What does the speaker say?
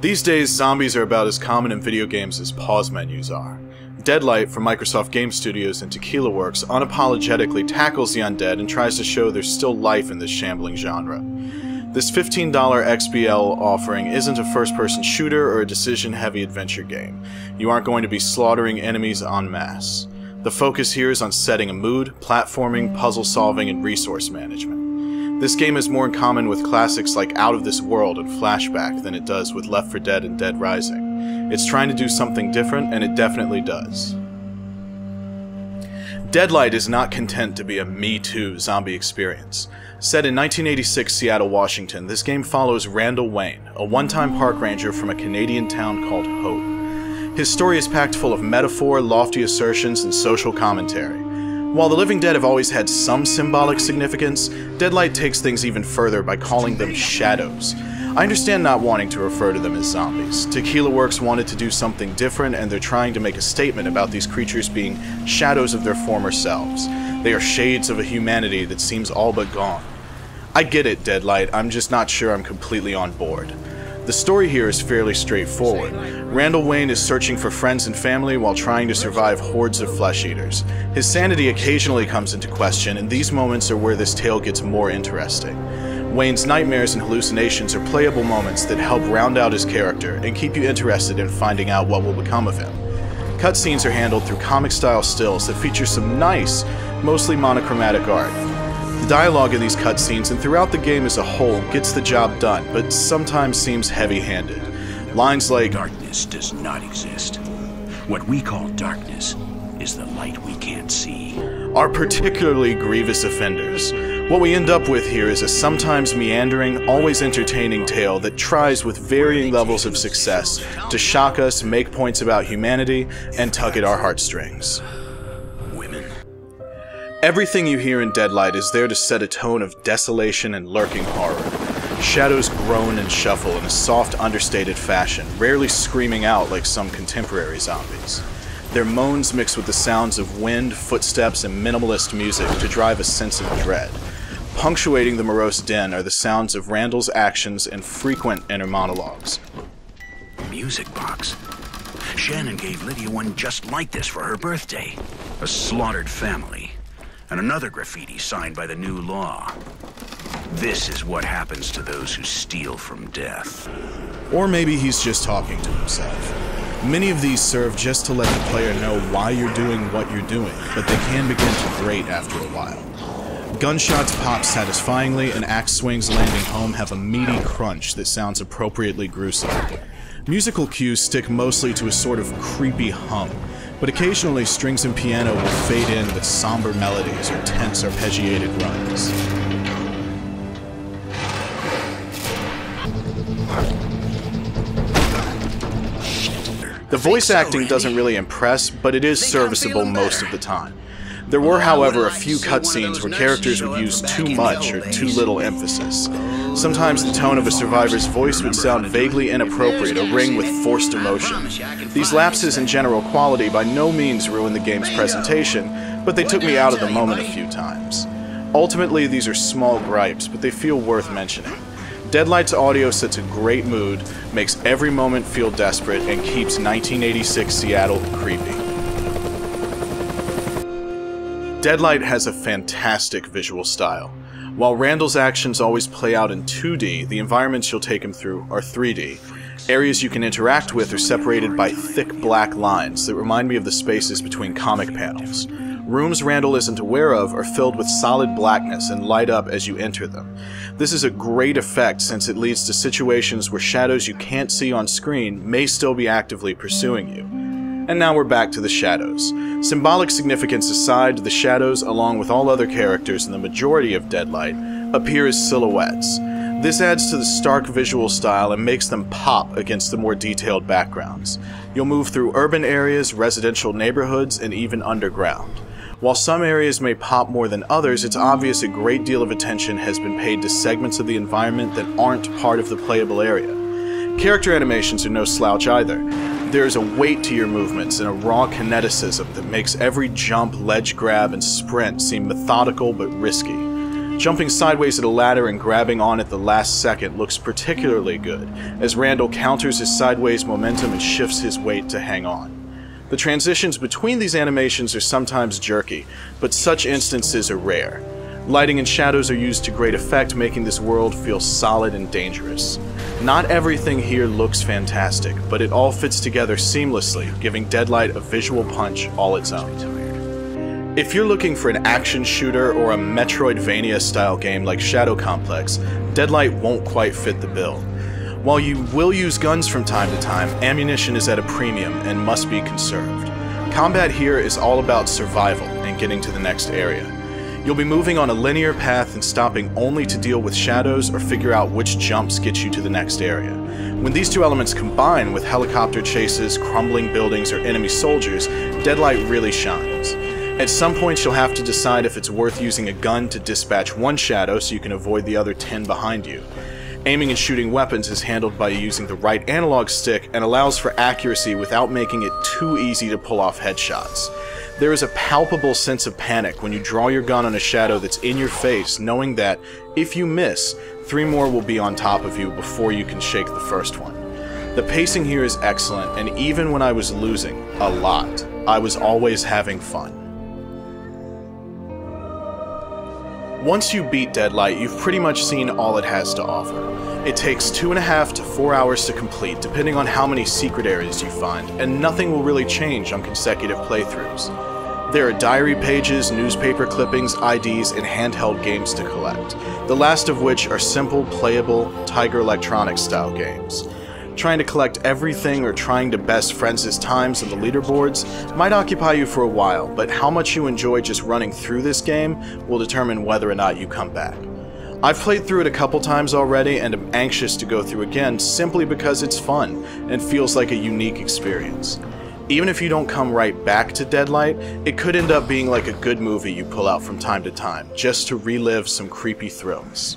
These days, zombies are about as common in video games as pause menus are. Deadlight from Microsoft Game Studios and Tequila Works unapologetically tackles the undead and tries to show there's still life in this shambling genre. This $15 XBLA offering isn't a first-person shooter or a decision-heavy adventure game. You aren't going to be slaughtering enemies en masse. The focus here is on setting a mood, platforming, puzzle solving, and resource management. This game has more in common with classics like Out of This World and Flashback than it does with Left 4 Dead and Dead Rising. It's trying to do something different, and it definitely does. Deadlight is not content to be a Me Too zombie experience. Set in 1986 Seattle, Washington, this game follows Randall Wayne, a one-time park ranger from a Canadian town called Hope. His story is packed full of metaphor, lofty assertions, and social commentary. While the Living Dead have always had some symbolic significance, Deadlight takes things even further by calling them shadows. I understand not wanting to refer to them as zombies. Tequila Works wanted to do something different, and they're trying to make a statement about these creatures being shadows of their former selves. They are shades of a humanity that seems all but gone. I get it, Deadlight, I'm just not sure I'm completely on board. The story here is fairly straightforward. Randall Wayne is searching for friends and family while trying to survive hordes of flesh eaters. His sanity occasionally comes into question, and these moments are where this tale gets more interesting. Wayne's nightmares and hallucinations are playable moments that help round out his character and keep you interested in finding out what will become of him. Cutscenes are handled through comic-style stills that feature some nice, mostly monochromatic art. The dialogue in these cutscenes and throughout the game as a whole gets the job done, but sometimes seems heavy-handed. Lines like, "Darkness does not exist. What we call darkness is the light we can't see," are particularly grievous offenders. What we end up with here is a sometimes meandering, always entertaining tale that tries with varying levels of success to shock us, make points about humanity, and tug at our heartstrings. Everything you hear in Deadlight is there to set a tone of desolation and lurking horror. Shadows groan and shuffle in a soft, understated fashion, rarely screaming out like some contemporary zombies. Their moans mix with the sounds of wind, footsteps, and minimalist music to drive a sense of dread. Punctuating the morose din are the sounds of Randall's actions and frequent inner monologues. Music box. Shannon gave Lydia one just like this for her birthday. A slaughtered family. And another graffiti signed by the new law. This is what happens to those who steal from death. Or maybe he's just talking to himself. Many of these serve just to let the player know why you're doing what you're doing, but they can begin to grate after a while. Gunshots pop satisfyingly, and axe swings landing home have a meaty crunch that sounds appropriately gruesome. Musical cues stick mostly to a sort of creepy hum, but occasionally strings and piano will fade in with somber melodies or tense arpeggiated runs. The voice acting doesn't really impress, but it is serviceable most of the time. There were, however, a few cutscenes where characters would use too much or too little emphasis. Sometimes the tone of a survivor's voice would sound vaguely inappropriate or ring with forced emotion. These lapses in general quality by no means ruin the game's presentation, but they took me out of the moment a few times. Ultimately, these are small gripes, but they feel worth mentioning. Deadlight's audio sets a great mood, makes every moment feel desperate, and keeps 1986 Seattle creepy. Deadlight has a fantastic visual style. While Randall's actions always play out in 2D, the environments you'll take him through are 3D. Areas you can interact with are separated by thick black lines that remind me of the spaces between comic panels. Rooms Randall isn't aware of are filled with solid blackness and light up as you enter them. This is a great effect since it leads to situations where shadows you can't see on screen may still be actively pursuing you. And now we're back to the shadows. Symbolic significance aside, the shadows, along with all other characters in the majority of Deadlight, appear as silhouettes. This adds to the stark visual style and makes them pop against the more detailed backgrounds. You'll move through urban areas, residential neighborhoods, and even underground. While some areas may pop more than others, it's obvious a great deal of attention has been paid to segments of the environment that aren't part of the playable area. Character animations are no slouch either. There is a weight to your movements and a raw kineticism that makes every jump, ledge grab, and sprint seem methodical but risky. Jumping sideways at a ladder and grabbing on at the last second looks particularly good, as Randall counters his sideways momentum and shifts his weight to hang on. The transitions between these animations are sometimes jerky, but such instances are rare. Lighting and shadows are used to great effect, making this world feel solid and dangerous. Not everything here looks fantastic, but it all fits together seamlessly, giving Deadlight a visual punch all its own. If you're looking for an action shooter or a Metroidvania-style game like Shadow Complex, Deadlight won't quite fit the bill. While you will use guns from time to time, ammunition is at a premium and must be conserved. Combat here is all about survival and getting to the next area. You'll be moving on a linear path and stopping only to deal with shadows or figure out which jumps get you to the next area. When these two elements combine with helicopter chases, crumbling buildings, or enemy soldiers, Deadlight really shines. At some point you'll have to decide if it's worth using a gun to dispatch one shadow so you can avoid the other 10 behind you. Aiming and shooting weapons is handled by using the right analog stick and allows for accuracy without making it too easy to pull off headshots. There is a palpable sense of panic when you draw your gun on a shadow that's in your face, knowing that, if you miss, 3 more will be on top of you before you can shake the first one. The pacing here is excellent, and even when I was losing, a lot, I was always having fun. Once you beat Deadlight, you've pretty much seen all it has to offer. It takes 2.5 to 4 hours to complete, depending on how many secret areas you find, and nothing will really change on consecutive playthroughs. There are diary pages, newspaper clippings, IDs, and handheld games to collect, the last of which are simple, playable, Tiger Electronics style games. Trying to collect everything or trying to best friends' times on the leaderboards might occupy you for a while, but how much you enjoy just running through this game will determine whether or not you come back. I've played through it a couple times already and am anxious to go through again simply because it's fun and feels like a unique experience. Even if you don't come right back to Deadlight, it could end up being like a good movie you pull out from time to time, just to relive some creepy thrills.